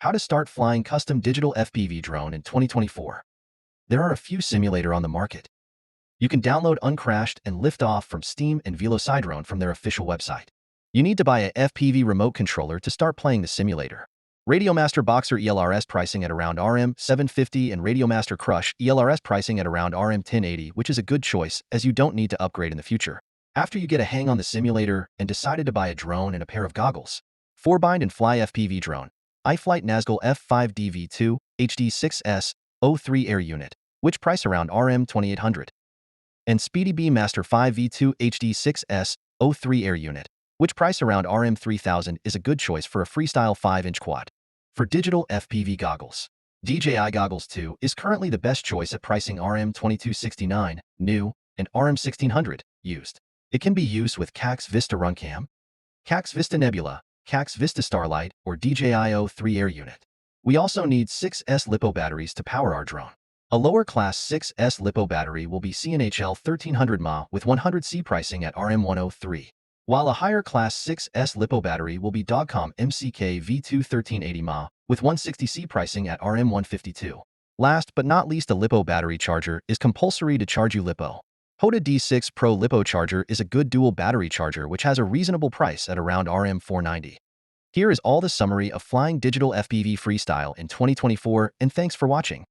How to start flying custom digital FPV drone in 2024. There are a few simulator on the market. You can download Uncrashed and Liftoff from Steam and Velocidrone from their official website. You need to buy a FPV remote controller to start playing the simulator. Radiomaster Boxer ELRS pricing at around RM 750 and Radiomaster Crush ELRS pricing at around RM 1080, which is a good choice as you don't need to upgrade in the future. After you get a hang on the simulator and decided to buy a drone and a pair of goggles. 4Bind and Fly FPV drone. iFlight Nazgul F5DV2 HD6S 03 Air Unit, which price around RM 2800. And Speedy Bee Master 5V2 HD6S 03 Air Unit, which price around RM 3000 is a good choice for a freestyle 5-inch quad. For digital FPV goggles, DJI Goggles 2 is currently the best choice at pricing RM 2269 new and RM 1600 used. It can be used with CAX Vista Runcam, CAX Vista Nebula, CAX Vista Starlight, or DJI 03 Air Unit. We also need 6S LiPo batteries to power our drone. A lower class 6S LiPo battery will be CNHL 1300 mAh with 100C pricing at RM 103, while a higher class 6S LiPo battery will be Dogcom MCK V2 1380 mAh with 160C pricing at RM 152. Last but not least, a LiPo battery charger is compulsory to charge you LiPo. Hoda D6 Pro LiPo charger is a good dual battery charger which has a reasonable price at around RM 490. Here is all the summary of flying digital FPV freestyle in 2024, and thanks for watching.